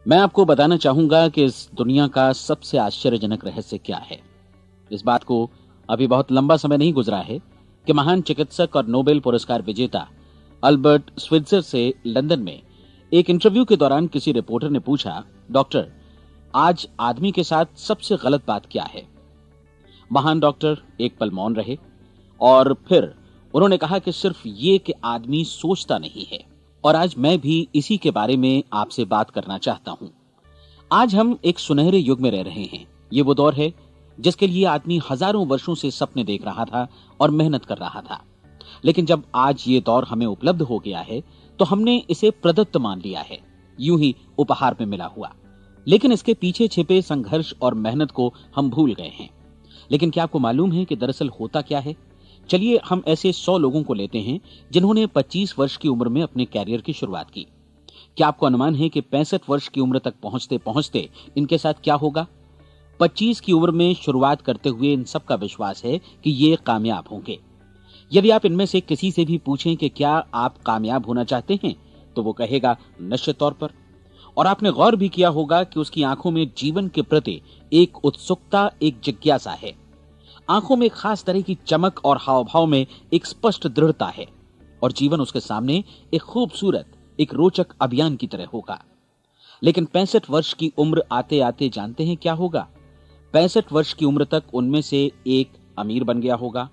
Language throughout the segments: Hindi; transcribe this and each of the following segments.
मैं आपको बताना चाहूंगा कि इस दुनिया का सबसे आश्चर्यजनक रहस्य क्या है। इस बात को अभी बहुत लंबा समय नहीं गुजरा है कि महान चिकित्सक और नोबेल पुरस्कार विजेता अल्बर्ट स्विट्जर से लंदन में एक इंटरव्यू के दौरान किसी रिपोर्टर ने पूछा, डॉक्टर, आज आदमी के साथ सबसे गलत बात क्या है। महान डॉक्टर एक पल मौन रहे और फिर उन्होंने कहा कि सिर्फ ये कि आदमी सोचता नहीं है। और आज मैं भी इसी के बारे में आपसे बात करना चाहता हूं। आज हम एक सुनहरे युग में रह रहे हैं। ये वो दौर है जिसके लिए आदमी हजारों वर्षों से सपने देख रहा था और मेहनत कर रहा था। लेकिन जब आज ये दौर हमें उपलब्ध हो गया है तो हमने इसे प्रदत्त मान लिया है, यूं ही उपहार में मिला हुआ। लेकिन इसके पीछे छिपे संघर्ष और मेहनत को हम भूल गए हैं। लेकिन क्या आपको मालूम है कि दरअसल होता क्या है? चलिए हम ऐसे 100 लोगों को लेते हैं जिन्होंने 25 वर्ष की उम्र में अपने कैरियर की शुरुआत की। क्या आपको अनुमान है कि 65 वर्ष की उम्र तक पहुंचते पहुंचते इनके साथ क्या होगा? 25 की उम्र में शुरुआत करते हुए इन सबका विश्वास है कि ये कामयाब होंगे। यदि आप इनमें से किसी से भी पूछें कि क्या आप कामयाब होना चाहते हैं, तो वो कहेगा निश्चित तौर पर। और आपने गौर भी किया होगा कि उसकी आंखों में जीवन के प्रति एक उत्सुकता, एक जिज्ञासा है। आंखों में एक खास तरह की चमक और हाव भाव में एक स्पष्ट दृढ़ता है और जीवन उसके सामने एक खूबसूरत, एक रोचक अभियान की तरह होगा। लेकिन 65 वर्ष की उम्र आते आते जानते हैं क्या होगा? 65 वर्ष की उम्र तक उनमें से एक अमीर बन गया होगा,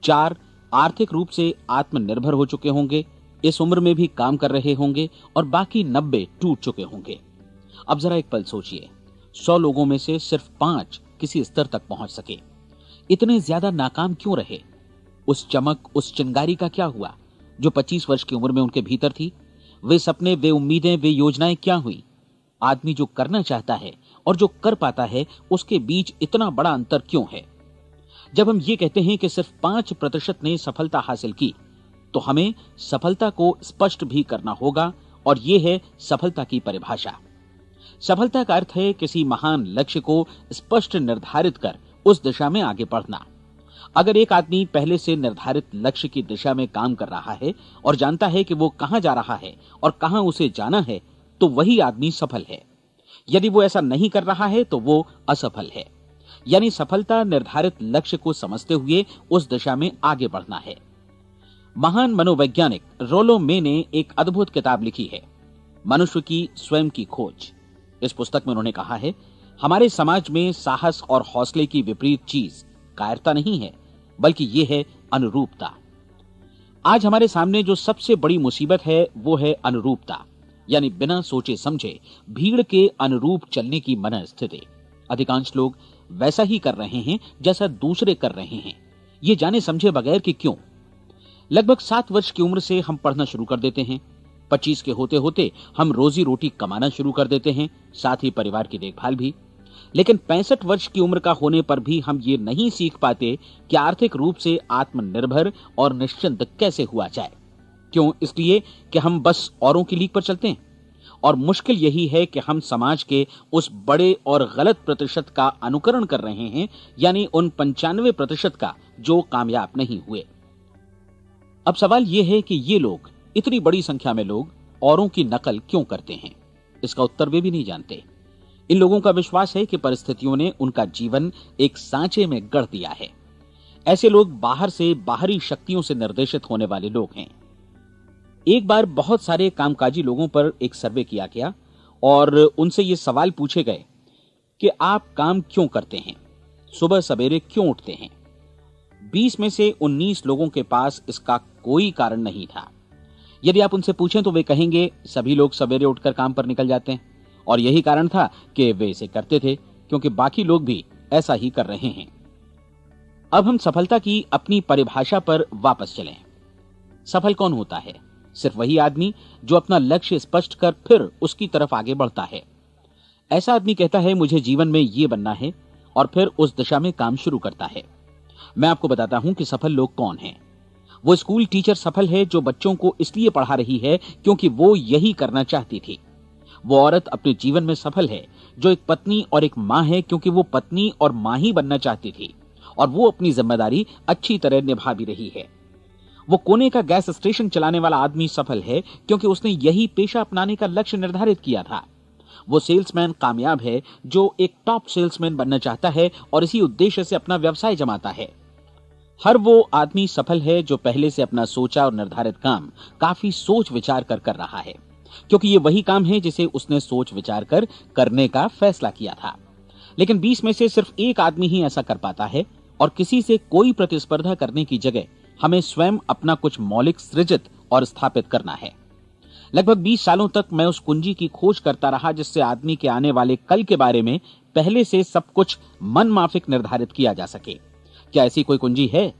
4 आर्थिक रूप से आत्मनिर्भर हो चुके होंगे, इस उम्र में भी काम कर रहे होंगे और बाकी 90 टूट चुके होंगे। अब जरा एक पल सोचिए, 100 लोगों में से सिर्फ 5 किसी स्तर तक पहुंच सके। इतने ज्यादा नाकाम क्यों रहे? उस चमक, उस चिंगारी का क्या हुआ जो 25 वर्ष की उम्र में उनके भीतर थी? वे सपने, वे उम्मीदें, वे योजनाएं क्या हुई? आदमी जो करना चाहता है और जो कर पाता है, उसके बीच इतना बड़ा अंतर क्यों है? जब हम ये कहते हैं कि सिर्फ 5% ने सफलता हासिल की, तो हमें सफलता को स्पष्ट भी करना होगा और यह है सफलता की परिभाषा। सफलता का अर्थ है किसी महान लक्ष्य को स्पष्ट निर्धारित कर उस दिशा में आगे बढ़ना। अगर एक आदमी पहले से निर्धारित लक्ष्य की दिशा में काम कर रहा है और जानता है कि वो कहां जा रहा है और कहां उसे जाना है, तो वही आदमी सफल है। यदि वो ऐसा नहीं कर रहा है तो वो असफल है। यानी सफलता निर्धारित लक्ष्य को समझते हुए उस दिशा में आगे बढ़ना है। महान मनोवैज्ञानिक रोलो मे ने एक अद्भुत किताब लिखी है, मनुष्य की स्वयं की खोज। इस पुस्तक में उन्होंने कहा है, हमारे समाज में साहस और हौसले की विपरीत चीज कायरता नहीं है, बल्कि यह है अनुरूपता। आज हमारे सामने जो सबसे बड़ी मुसीबत है वो है अनुरूपता, यानी बिना सोचे समझे भीड़ के अनुरूप चलने की मनस्थिति। अधिकांश लोग वैसा ही कर रहे हैं जैसा दूसरे कर रहे हैं, ये जाने समझे बगैर कि क्यों। लगभग 7 वर्ष की उम्र से हम पढ़ना शुरू कर देते हैं। 25 के होते होते हम रोजी रोटी कमाना शुरू कर देते हैं, साथ ही परिवार की देखभाल भी। लेकिन 65 वर्ष की उम्र का होने पर भी हम ये नहीं सीख पाते कि आर्थिक रूप से आत्मनिर्भर और निश्चिंत कैसे हुआ जाए। क्यों? इसलिए कि हम बस औरों की लीक पर चलते हैं। और मुश्किल यही है कि हम समाज के उस बड़े और गलत प्रतिशत का अनुकरण कर रहे हैं, यानी उन 95% का जो कामयाब नहीं हुए। अब सवाल यह है कि ये लोग, इतनी बड़ी संख्या में लोग, औरों की नकल क्यों करते हैं? इसका उत्तर वे भी नहीं जानते। इन लोगों का विश्वास है कि परिस्थितियों ने उनका जीवन एक सांचे में गढ़ दिया है। ऐसे लोग बाहर से, बाहरी शक्तियों से निर्देशित होने वाले लोग हैं। एक बार बहुत सारे कामकाजी लोगों पर एक सर्वे किया गया और उनसे ये सवाल पूछे गए कि आप काम क्यों करते हैं, सुबह सवेरे क्यों उठते हैं? 20 में से 19 लोगों के पास इसका कोई कारण नहीं था। यदि आप उनसे पूछें तो वे कहेंगे सभी लोग सवेरे उठकर काम पर निकल जाते हैं और यही कारण था कि वे इसे करते थे क्योंकि बाकी लोग भी ऐसा ही कर रहे हैं। अब हम सफलता की अपनी परिभाषा पर वापस चलें। सफल कौन होता है? सिर्फ वही आदमी जो अपना लक्ष्य स्पष्ट कर फिर उसकी तरफ आगे बढ़ता है। ऐसा आदमी कहता है मुझे जीवन में ये बनना है और फिर उस दिशा में काम शुरू करता है। मैं आपको बताता हूं कि सफल लोग कौन हैं। वो स्कूल टीचर सफल है जो बच्चों को इसलिए पढ़ा रही है क्योंकि वो यही करना चाहती थी। वो औरत अपने जीवन में सफल है जो एक पत्नी और एक मां है क्योंकि वो पत्नी और मां ही बनना चाहती थी और वो अपनी जिम्मेदारी अच्छी तरह निभा भी रही है। वो कोने का गैस स्टेशन चलाने वाला आदमी सफल है क्योंकि उसने यही पेशा अपनाने का लक्ष्य निर्धारित किया था। वो सेल्समैन कामयाब है जो एक टॉप सेल्समैन बनना चाहता है और इसी उद्देश्य से अपना व्यवसाय जमाता है। हर वो आदमी सफल है जो पहले से अपना सोचा और निर्धारित काम काफी सोच विचार कर रहा है, क्योंकि ये वही काम है जिसे उसने सोच विचार कर करने का फैसला किया था। लेकिन 20 में से सिर्फ एक आदमी ही ऐसा कर पाता है, और किसी से कोई प्रतिस्पर्धा करने की जगह हमें स्वयं अपना कुछ मौलिक सृजित और स्थापित करना है। लगभग 20 सालों तक मैं उस कुंजी की खोज करता रहा जिससे आदमी के आने वाले कल के बारे में पहले से सब कुछ मन माफिक निर्धारित किया जा सके। क्या ऐसी कोई कुंजी है?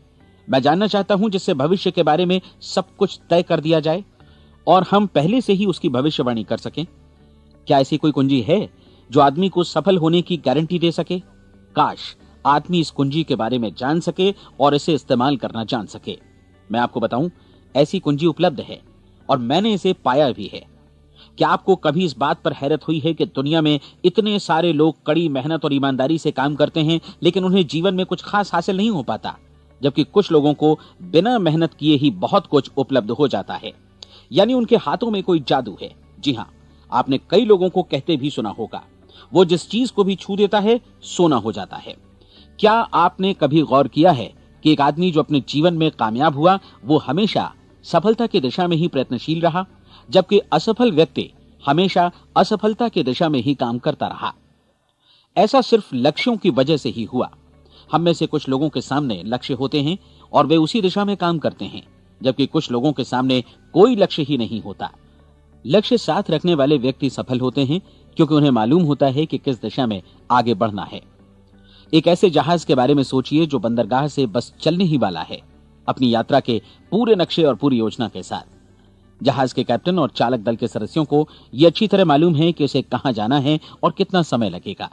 मैं जानना चाहता हूं जिससे भविष्य के बारे में सब कुछ तय कर दिया जाए और हम पहले से ही उसकी भविष्यवाणी कर सकें। क्या ऐसी कोई कुंजी है जो आदमी को सफल होने की गारंटी दे सके? काश आदमी इस कुंजी के बारे में जान सके और इसे इस्तेमाल करना जान सके। मैं आपको बताऊं, ऐसी कुंजी उपलब्ध है और मैंने इसे पाया भी है। क्या आपको कभी इस बात पर हैरत हुई है कि दुनिया में इतने सारे लोग कड़ी मेहनत और ईमानदारी से काम करते हैं, लेकिन उन्हें जीवन में कुछ खास हासिल नहीं हो पाता, जबकि कुछ लोगों को बिना मेहनत किए ही बहुत कुछ उपलब्ध हो जाता है। यानी उनके हाथों में कोई जादू है। जी हां, आपने कई लोगों को कहते भी सुना होगा, वो जिस चीज को भी छू देता है सोना हो जाता है। क्या आपने कभी गौर किया है कि एक आदमी जो अपने जीवन में कामयाब हुआ वो हमेशा सफलता की दिशा में ही प्रयत्नशील रहा, जबकि असफल व्यक्ति हमेशा असफलता की दिशा में ही काम करता रहा? ऐसा सिर्फ लक्ष्यों की वजह से ही हुआ। हम में से कुछ लोगों के सामने लक्ष्य होते हैं और वे उसी दिशा में काम करते हैं, जबकि कुछ लोगों के सामने कोई लक्ष्य ही नहीं होता। लक्ष्य साथ रखने वाले व्यक्ति सफल होते हैं क्योंकि उन्हें मालूम होता है कि किस दिशा में आगे बढ़ना है। एक ऐसे जहाज के बारे में सोचिए जो बंदरगाह से बस चलने ही वाला है, अपनी यात्रा के पूरे नक्शे और पूरी योजना के साथ। जहाज के कैप्टन और चालक दल के सदस्यों को यह अच्छी तरह मालूम है कि उसे कहां जाना है और कितना समय लगेगा।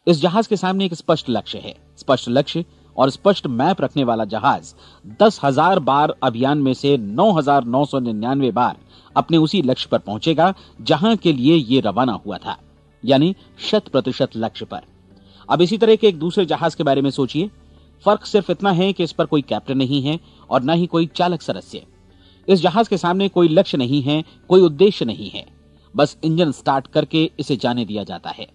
इस जहाज के सामने एक स्पष्ट लक्ष्य है। स्पष्ट लक्ष्य और स्पष्ट मैप रखने वाला जहाज 10,000 बार अभियान में से 9,999 बार अपने उसी लक्ष्य पर पहुंचेगा जहां के लिए ये रवाना हुआ था, यानी 100% लक्ष्य पर। अब इसी तरह के एक दूसरे जहाज के बारे में सोचिए। फर्क सिर्फ इतना है कि इस पर कोई कैप्टन नहीं है और न ही कोई चालक सदस्य। इस जहाज के सामने कोई लक्ष्य नहीं है, कोई उद्देश्य नहीं है, बस इंजन स्टार्ट करके इसे जाने दिया जाता है।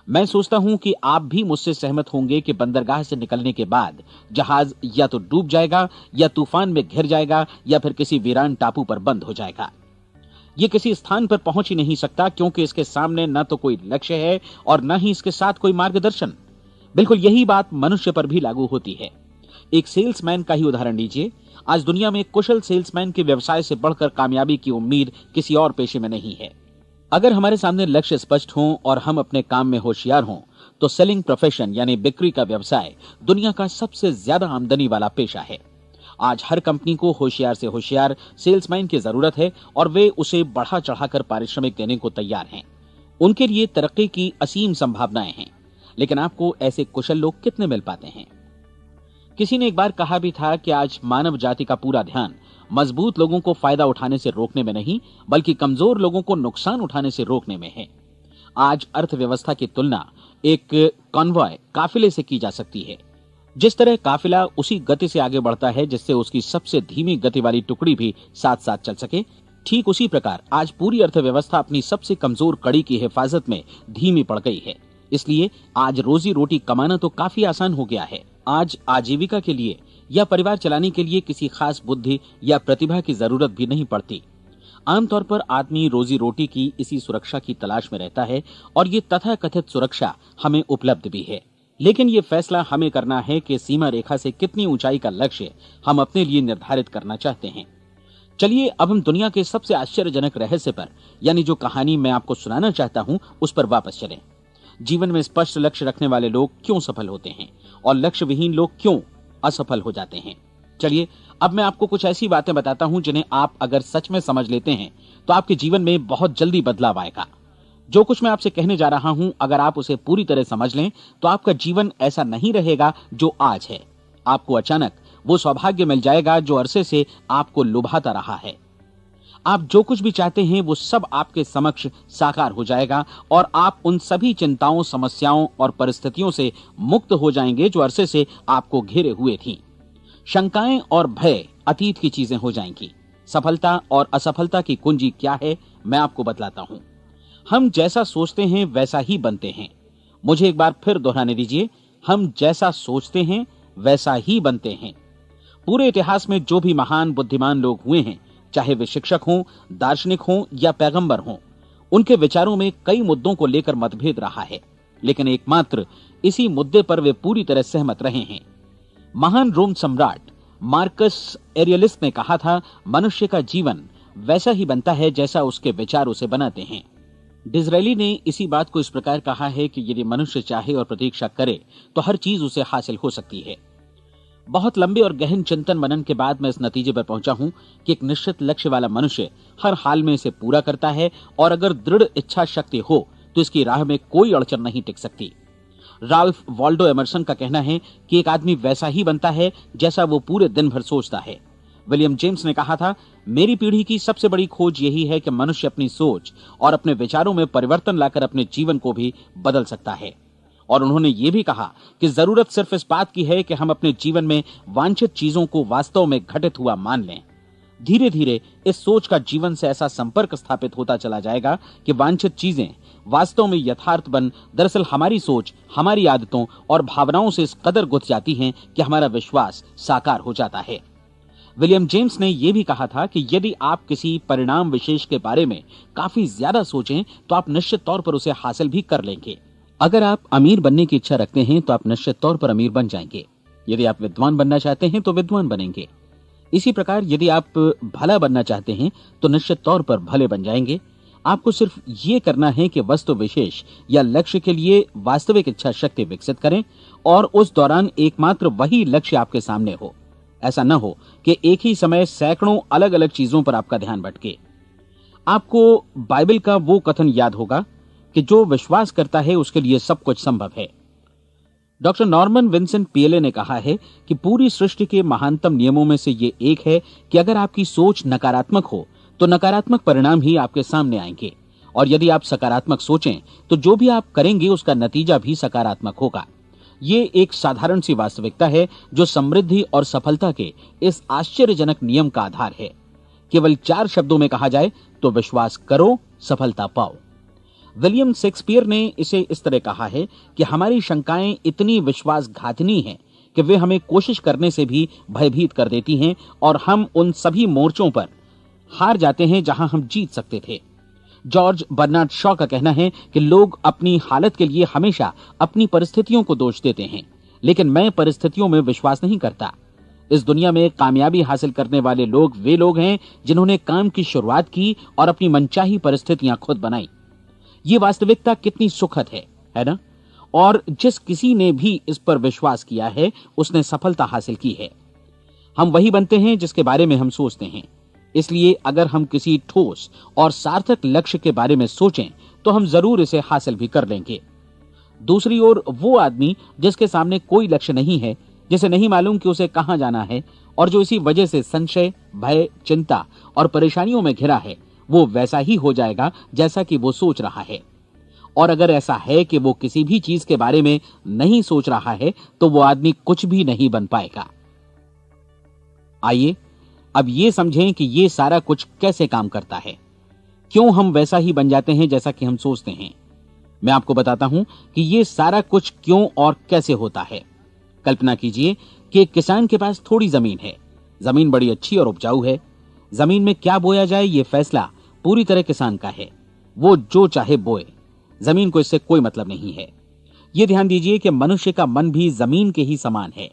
मैं सोचता हूं कि आप भी मुझसे सहमत होंगे कि बंदरगाह से निकलने के बाद जहाज या तो डूब जाएगा या तूफान में घिर जाएगा या फिर किसी वीरान टापू पर बंद हो जाएगा। ये किसी स्थान पर पहुंच ही नहीं सकता क्योंकि इसके सामने न तो कोई लक्ष्य है और न ही इसके साथ कोई मार्गदर्शन। बिल्कुल यही बात मनुष्य पर भी लागू होती है। एक सेल्समैन का ही उदाहरण लीजिए। आज दुनिया में कुशल सेल्समैन के व्यवसाय से बढ़कर कामयाबी की उम्मीद किसी और पेशे में नहीं है। अगर हमारे सामने लक्ष्य स्पष्ट हों और हम अपने काम में होशियार हों तो सेलिंग प्रोफेशन यानी बिक्री का व्यवसाय दुनिया का सबसे ज्यादा आमदनी वाला पेशा है। आज हर कंपनी को होशियार से होशियार सेल्समैन की जरूरत है और वे उसे बढ़ा चढ़ाकर पारिश्रमिक देने को तैयार हैं। उनके लिए तरक्की की असीम संभावनाएं हैं, लेकिन आपको ऐसे कुशल लोग कितने मिल पाते हैं? किसी ने एक बार कहा भी था कि आज मानव जाति का पूरा ध्यान मजबूत लोगों को फायदा उठाने से रोकने में नहीं, बल्कि कमजोर लोगों को नुकसान उठाने से रोकने में है। आज अर्थव्यवस्था की तुलना एक कॉन्वॉय काफिले से की जा सकती है। जिस तरह काफिला उसी गति से आगे बढ़ता है जिससे उसकी सबसे धीमी गति वाली टुकड़ी भी साथ साथ चल सके, ठीक उसी प्रकार आज पूरी अर्थव्यवस्था अपनी सबसे कमजोर कड़ी की हिफाजत में धीमी पड़ गई है। इसलिए आज रोजी रोटी कमाना तो काफी आसान हो गया है। आज आजीविका के लिए या परिवार चलाने के लिए किसी खास बुद्धि या प्रतिभा की जरूरत भी नहीं पड़ती। आमतौर पर आदमी रोजी रोटी की इसी सुरक्षा की तलाश में रहता है और ये तथाकथित सुरक्षा हमें उपलब्ध भी है। लेकिन ये फैसला हमें करना है कि सीमा रेखा से कितनी ऊंचाई का लक्ष्य हम अपने लिए निर्धारित करना चाहते हैं। चलिए अब हम दुनिया के सबसे आश्चर्यजनक रहस्य पर, यानी जो कहानी मैं आपको सुनाना चाहता हूं, उस पर वापस चलें। जीवन में स्पष्ट लक्ष्य रखने वाले लोग क्यों सफल होते हैं और लक्ष्य विहीन लोग क्यों असफल हो जाते हैं? चलिए अब मैं आपको कुछ ऐसी बातें बताता हूं जिन्हें आप अगर सच में समझ लेते हैं तो आपके जीवन में बहुत जल्दी बदलाव आएगा। जो कुछ मैं आपसे कहने जा रहा हूं, अगर आप उसे पूरी तरह समझ लें तो आपका जीवन ऐसा नहीं रहेगा जो आज है। आपको अचानक वो सौभाग्य मिल जाएगा जो अरसे से आपको लुभाता रहा है। आप जो कुछ भी चाहते हैं वो सब आपके समक्ष साकार हो जाएगा और आप उन सभी चिंताओं, समस्याओं और परिस्थितियों से मुक्त हो जाएंगे जो अरसे से आपको घेरे हुए थीं। शंकाएं और भय अतीत की चीजें हो जाएंगी। सफलता और असफलता की कुंजी क्या है, मैं आपको बतलाता हूं। हम जैसा सोचते हैं वैसा ही बनते हैं। मुझे एक बार फिर दोहराने दीजिए, हम जैसा सोचते हैं वैसा ही बनते हैं। पूरे इतिहास में जो भी महान बुद्धिमान लोग हुए हैं, चाहे वे शिक्षक हों, दार्शनिक हों या पैगंबर हों, उनके विचारों में कई मुद्दों को लेकर मतभेद रहा है, लेकिन एकमात्र इसी मुद्दे पर वे पूरी तरह सहमत रहे हैं। महान रोम सम्राट मार्कस एरियलिस ने कहा था, मनुष्य का जीवन वैसा ही बनता है जैसा उसके विचार उसे बनाते हैं। डिज़रायली ने इसी बात को इस प्रकार कहा है कि यदि मनुष्य चाहे और प्रतीक्षा करे तो हर चीज उसे हासिल हो सकती है। बहुत लंबे और गहन चिंतन मनन के बाद मैं इस नतीजे पर पहुंचा हूं कि एक निश्चित लक्ष्य वाला मनुष्य हर हाल में इसे पूरा करता है, और अगर दृढ़ इच्छा शक्ति हो तो इसकी राह में कोई अड़चन नहीं टिक सकती। राल्फ वॉल्डो एमर्सन का कहना है कि एक आदमी वैसा ही बनता है जैसा वो पूरे दिन भर सोचता है। विलियम जेम्स ने कहा था, मेरी पीढ़ी की सबसे बड़ी खोज यही है कि मनुष्य अपनी सोच और अपने विचारों में परिवर्तन लाकर अपने जीवन को भी बदल सकता है। और उन्होंने ये भी कहा कि जरूरत सिर्फ इस बात की है कि हम अपने जीवन में वांछित चीजों को वास्तव में घटित हुआ मान लें। धीरे धीरे इस सोच का जीवन से ऐसा संपर्क स्थापित होता चला जाएगा कि वांछित चीजें वास्तव में यथार्थ बन दरअसल हमारी सोच, हमारी आदतों और भावनाओं से इस कदर गुथ जाती हैं कि हमारा विश्वास साकार हो जाता है। विलियम जेम्स ने यह भी कहा था कि यदि आप किसी परिणाम विशेष के बारे में काफी ज्यादा सोचें तो आप निश्चित तौर पर उसे हासिल भी कर लेंगे। अगर आप अमीर बनने की इच्छा रखते हैं तो आप निश्चित तौर पर अमीर बन जाएंगे। यदि आप विद्वान बनना चाहते हैं तो विद्वान बनेंगे। इसी प्रकार यदि आप भला बनना चाहते हैं तो निश्चित तौर पर भले बन जाएंगे। आपको सिर्फ ये करना है कि वस्तु विशेष या लक्ष्य के लिए वास्तविक इच्छा शक्ति विकसित करें और उस दौरान एकमात्र वही लक्ष्य आपके सामने हो। ऐसा न हो कि एक ही समय सैकड़ों अलग अलग चीजों पर आपका ध्यान भटके। आपको बाइबल का वो कथन याद होगा कि जो विश्वास करता है उसके लिए सब कुछ संभव है। डॉक्टर नॉर्मन विंसेंट पीएले ने कहा है कि पूरी सृष्टि के महानतम नियमों में से ये एक है कि अगर आपकी सोच नकारात्मक हो तो नकारात्मक परिणाम ही आपके सामने आएंगे, और यदि आप सकारात्मक सोचें तो जो भी आप करेंगे उसका नतीजा भी सकारात्मक होगा। ये एक साधारण सी वास्तविकता है जो समृद्धि और सफलता के इस आश्चर्यजनक नियम का आधार है। केवल 4 शब्दों में कहा जाए तो विश्वास करो, सफलता पाओ। विलियम शेक्सपियर ने इसे इस तरह कहा है कि हमारी शंकाएं इतनी विश्वासघातिनी हैं कि वे हमें कोशिश करने से भी भयभीत कर देती हैं, और हम उन सभी मोर्चों पर हार जाते हैं जहां हम जीत सकते थे। जॉर्ज बर्नार्ड शॉ का कहना है कि लोग अपनी हालत के लिए हमेशा अपनी परिस्थितियों को दोष देते हैं, लेकिन मैं परिस्थितियों में विश्वास नहीं करता। इस दुनिया में कामयाबी हासिल करने वाले लोग वे लोग हैं जिन्होंने काम की शुरुआत की और अपनी मनचाही परिस्थितियां खुद बनाई। ये वास्तविकता कितनी सुखद है ना? और जिस किसी ने भी इस पर विश्वास किया है उसने सफलता हासिल की है। हम वही बनते हैं जिसके बारे में हम सोचते हैं। इसलिए अगर हम किसी ठोस और सार्थक लक्ष्य के बारे में सोचें तो हम जरूर इसे हासिल भी कर लेंगे। दूसरी ओर वो आदमी जिसके सामने कोई लक्ष्य नहीं है, जिसे नहीं मालूम कि उसे कहां जाना है, और जो इसी वजह से संशय, भय, चिंता और परेशानियों में घिरा है, वो वैसा ही हो जाएगा जैसा कि वो सोच रहा है। और अगर ऐसा है कि वो किसी भी चीज के बारे में नहीं सोच रहा है तो वो आदमी कुछ भी नहीं बन पाएगा। आइए अब ये समझें कि ये सारा कुछ कैसे काम करता है, क्यों हम वैसा ही बन जाते हैं जैसा कि हम सोचते हैं। मैं आपको बताता हूं कि ये सारा कुछ क्यों और कैसे होता है। कल्पना कीजिए कि एक किसान के पास थोड़ी जमीन है। जमीन बड़ी अच्छी और उपजाऊ है। जमीन में क्या बोया जाए ये फैसला पूरी तरह किसान का है। वो जो चाहे बोए, जमीन को इससे कोई मतलब नहीं है। ये ध्यान दीजिए कि मनुष्य का मन भी जमीन के ही समान है,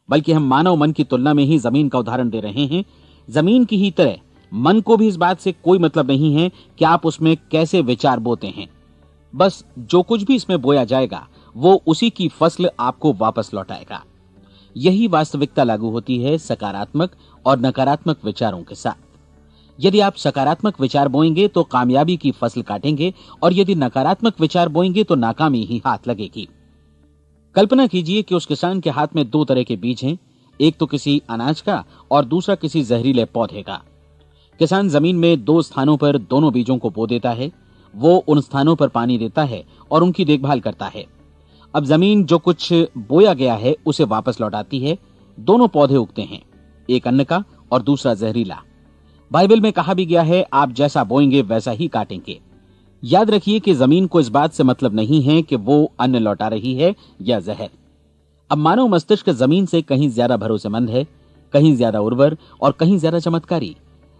बल्कि हम मानव मन की तुलना में ही जमीन का उदाहरण दे रहे हैं। जमीन की ही तरह मन को भी इस बात से कोई मतलब नहीं है कि आप उसमें कैसे विचार बोते हैं। बस जो कुछ भी इसमें बोया जाएगा वो उसी की फसल आपको वापस लौटाएगा। यही वास्तविकता लागू होती है सकारात्मक और नकारात्मक विचारों के साथ। यदि आप सकारात्मक विचार बोएंगे तो कामयाबी की फसल काटेंगे, और यदि नकारात्मक विचार बोएंगे तो नाकामी ही हाथ लगेगी। कल्पना कीजिए कि उस किसान के हाथ में 2 तरह के बीज हैं, एक तो किसी अनाज का और दूसरा किसी जहरीले पौधे का। किसान जमीन में 2 स्थानों पर दोनों बीजों को बो देता है। वो उन स्थानों पर पानी देता है और उनकी देखभाल करता है। अब जमीन जो कुछ बोया गया है उसे वापस लौटाती है। दोनों पौधे उगते हैं, एक अन्न का और दूसरा जहरीला। बाइबल में कहा भी गया है, आप जैसा बोएंगे वैसा ही काटेंगे। याद रखिए कि जमीन को इस बात से मतलब नहीं है कि वो अन्न लौटा रही है या जहर। अब मानव मस्तिष्क जमीन से कहीं ज्यादा भरोसेमंद है, कहीं ज्यादा उर्वर और कहीं ज्यादा चमत्कारी,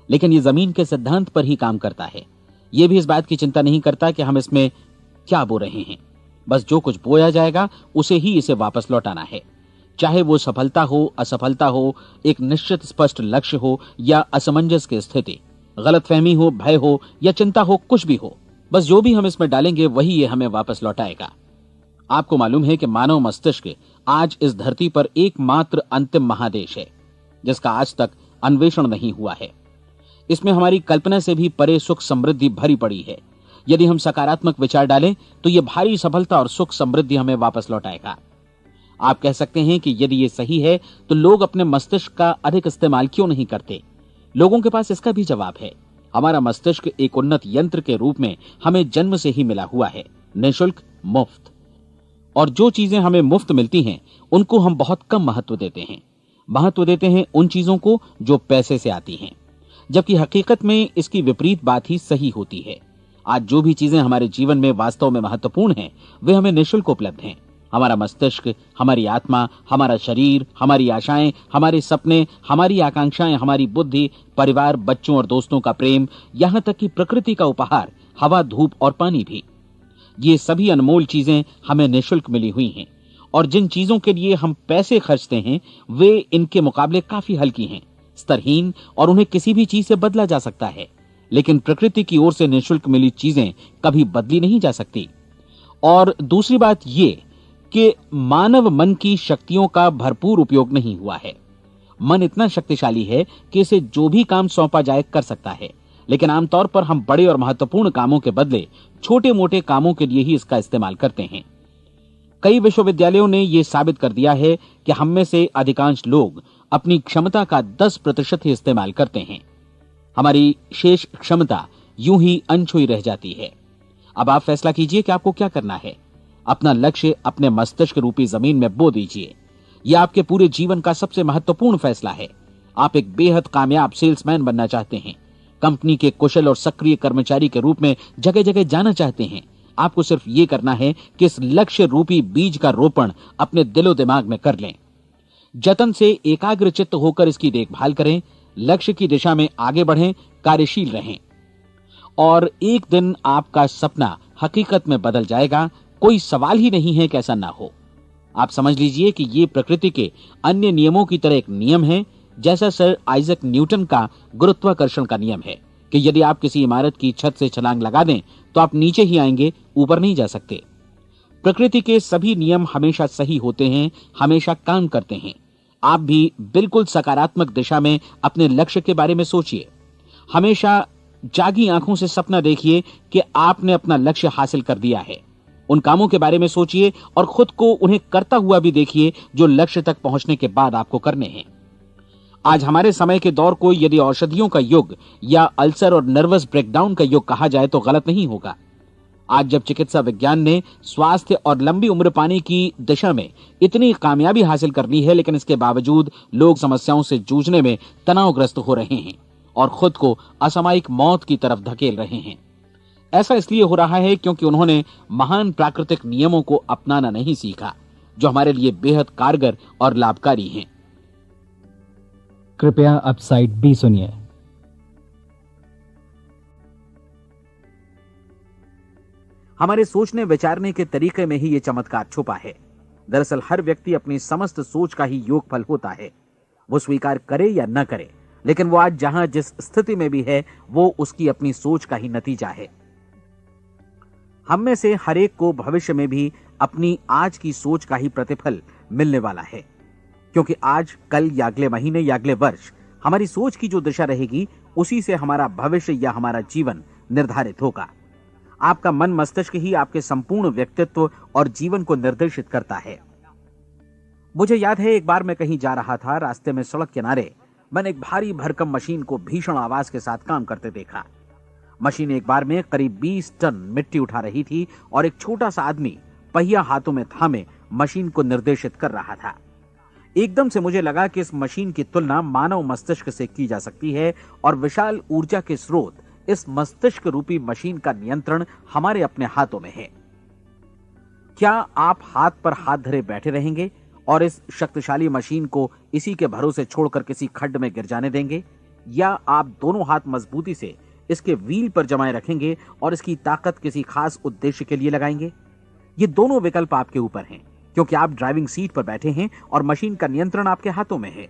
लेकिन ये जमीन के सिद्धांत पर ही काम करता है। ये भी इस बात की चिंता नहीं करता कि हम इसमें क्या बो रहे हैं। बस जो कुछ बोया जाएगा उसे ही इसे वापस लौटाना है, चाहे वो सफलता हो, असफलता हो, एक निश्चित स्पष्ट लक्ष्य हो या असमंजस की स्थिति, गलतफहमी हो, भय हो या चिंता हो, कुछ भी हो। बस जो भी हम इसमें डालेंगे वही ये हमें वापस लौटाएगा। आपको मालूम है कि मानव मस्तिष्क आज इस धरती पर एकमात्र अंतिम महादेश है जिसका आज तक अन्वेषण नहीं हुआ है। इसमें हमारी कल्पना से भी परे सुख समृद्धि भरी पड़ी है। यदि हम सकारात्मक विचार डालें तो यह भारी सफलता और सुख समृद्धि हमें वापस लौटाएगा। आप कह सकते हैं कि यदि ये सही है तो लोग अपने मस्तिष्क का अधिक इस्तेमाल क्यों नहीं करते? लोगों के पास इसका भी जवाब है। हमारा मस्तिष्क एक उन्नत यंत्र के रूप में हमें जन्म से ही मिला हुआ है, निःशुल्क, मुफ्त। और जो चीजें हमें मुफ्त मिलती हैं उनको हम बहुत कम महत्व देते हैं। महत्व देते हैं उन चीजों को जो पैसे से आती हैं, जबकि हकीकत में इसकी विपरीत बात ही सही होती है। आज जो भी चीजें हमारे जीवन में वास्तव में महत्वपूर्ण हैं वे हमें निःशुल्क उपलब्ध हैं। हमारा मस्तिष्क, हमारी आत्मा, हमारा शरीर, हमारी आशाएं, हमारे सपने, हमारी आकांक्षाएं, हमारी बुद्धि, परिवार, बच्चों और दोस्तों का प्रेम, यहां तक कि प्रकृति का उपहार, हवा, धूप और पानी भी। ये सभी अनमोल चीजें हमें निःशुल्क मिली हुई हैं, और जिन चीजों के लिए हम पैसे खर्चते हैं वे इनके मुकाबले काफी हल्की हैं, स्तरहीन, और उन्हें किसी भी चीज से बदला जा सकता है। लेकिन प्रकृति की ओर से निःशुल्क मिली चीजें कभी बदली नहीं जा सकती। और दूसरी बात ये कि मानव मन की शक्तियों का भरपूर उपयोग नहीं हुआ है। मन इतना शक्तिशाली है कि इसे जो भी काम सौंपा जाए कर सकता है, लेकिन आमतौर पर हम बड़े और महत्वपूर्ण कामों के बदले छोटे मोटे कामों के लिए ही इसका इस्तेमाल करते हैं। कई विश्वविद्यालयों ने यह साबित कर दिया है कि हम में से अधिकांश लोग अपनी क्षमता का 10% ही इस्तेमाल करते हैं। हमारी शेष क्षमता यूं ही अनछुई रह जाती है। अब आप फैसला कीजिए कि आपको क्या करना है। अपना लक्ष्य अपने मस्तिष्क रूपी जमीन में बो दीजिए। यह आपके पूरे जीवन का सबसे महत्वपूर्ण फैसला है। आप एक बेहद कामयाब सेल्समैन बनना चाहते हैं, कंपनी के कुशल और सक्रिय कर्मचारी के रूप में जगह जगह जाना चाहते हैं। आपको सिर्फ ये करना है कि इस लक्ष्य रूपी बीज का रोपण अपने दिलो दिमाग में कर लें। जतन से एकाग्र चित्त होकर इसकी देखभाल करें, लक्ष्य की दिशा में आगे बढ़ें, कार्यशील रहें, और एक दिन आपका सपना हकीकत में बदल जाएगा। कोई सवाल ही नहीं है कि ऐसा ना हो। आप समझ लीजिए कि ये प्रकृति के अन्य नियमों की तरह एक नियम है, जैसा सर आइजक न्यूटन का गुरुत्वाकर्षण का नियम है कि यदि आप किसी इमारत की छत से छलांग लगा दें तो आप नीचे ही आएंगे, ऊपर नहीं जा सकते। प्रकृति के सभी नियम हमेशा सही होते हैं, हमेशा काम करते हैं। आप भी बिल्कुल सकारात्मक दिशा में अपने लक्ष्य के बारे में सोचिए। हमेशा जागी आंखों से सपना देखिए कि आपने अपना लक्ष्य हासिल कर दिया है। उन कामों के बारे में सोचिए और खुद को उन्हें करता हुआ भी देखिए जो लक्ष्य तक पहुंचने के बाद आपको करने हैं। आज हमारे समय के दौर को यदि औषधियों का युग या अल्सर और नर्वस ब्रेकडाउन का युग कहा जाए तो गलत नहीं होगा। आज जब चिकित्सा विज्ञान ने स्वास्थ्य और लंबी उम्र पाने की दिशा में इतनी कामयाबी हासिल कर ली है, लेकिन इसके बावजूद लोग समस्याओं से जूझने में तनावग्रस्त हो रहे हैं और खुद को असामयिक मौत की तरफ धकेल रहे हैं। ऐसा इसलिए हो रहा है क्योंकि उन्होंने महान प्राकृतिक नियमों को अपनाना नहीं सीखा, जो हमारे लिए बेहद कारगर और लाभकारी हैं। कृपया अब साइड बी सुनिए। हमारे सोचने विचारने के तरीके में ही ये चमत्कार छुपा है। दरअसल हर व्यक्ति अपनी समस्त सोच का ही योगफल होता है, वो स्वीकार करे या न करे, लेकिन वो आज जहां जिस स्थिति में भी है वो उसकी अपनी सोच का ही नतीजा है। हम में से हर एक को भविष्य में भी अपनी आज की सोच का ही प्रतिफल मिलने वाला है, क्योंकि आज, कल या अगले महीने या अगले वर्ष हमारी सोच की जो दिशा रहेगी उसी से हमारा भविष्य या हमारा जीवन निर्धारित होगा। आपका मन मस्तिष्क ही आपके संपूर्ण व्यक्तित्व और जीवन को निर्देशित करता है। मुझे याद है, एक बार मैं कहीं जा रहा था, रास्ते में सड़क किनारे मैंने एक भारी भरकम मशीन को भीषण आवाज के साथ काम करते देखा। मशीन एक बार में करीब 20 टन मिट्टी उठा रही थी और एक छोटा सा आदमी पहिया हाथों में थामे मशीन को निर्देशित कर रहा था। एकदम से मुझे लगा कि इस मशीन की तुलना मानव मस्तिष्क से की जा सकती है और विशाल ऊर्जा के स्रोत इस मस्तिष्क रूपी मशीन का नियंत्रण हमारे अपने हाथों में है। क्या आप हाथ पर हाथ धरे बैठे रहेंगे और इस शक्तिशाली मशीन को इसी के भरोसे छोड़कर किसी खड्ड में गिर जाने देंगे, या आप दोनों हाथ मजबूती से इसके व्हील पर जमाए रखेंगे और इसकी ताकत किसी खास उद्देश्य के लिए लगाएंगे? ये दोनों विकल्प आपके ऊपर हैं, क्योंकि आप ड्राइविंग सीट पर बैठे हैं और मशीन का नियंत्रण आपके हाथों में है।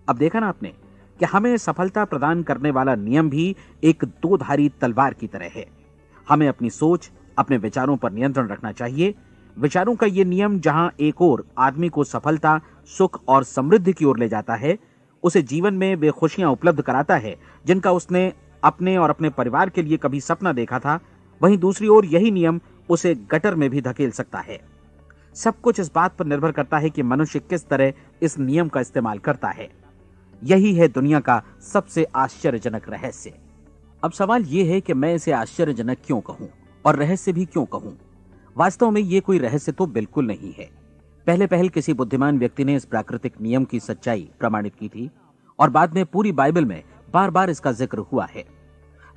अब देखा ना आपने कि हमें सफलता प्रदान करने वाला नियम भी एक दो-धारी तलवार की तरह है। हमें अपनी सोच, अपने विचारों पर नियंत्रण रखना चाहिए। विचारों का ये नियम जहां एक ओर आदमी को सफलता, सुख और समृद्धि की ओर ले जाता है, उसे जीवन में वे खुशियां उपलब्ध कराता है जिनका उसने अपने और अपने परिवार के लिए कभी सपना देखा था, वहीं दूसरी ओर यही नियम उसे गटर में भी धकेल सकता है। सब कुछ इस बात पर निर्भर करता है कि मनुष्य किस तरह इस नियम का इस्तेमाल करता है। यही है दुनिया का सबसे आश्चर्यजनक रहस्य। अब सवाल यह है कि मैं इसे आश्चर्यजनक क्यों कहूं और रहस्य भी क्यों कहूं? वास्तव में यह कोई रहस्य तो बिल्कुल नहीं है। पहले पहल किसी बुद्धिमान व्यक्ति ने इस प्राकृतिक नियम की सच्चाई प्रमाणित की थी और बाद में पूरी बाइबल में बार बार इसका जिक्र हुआ है,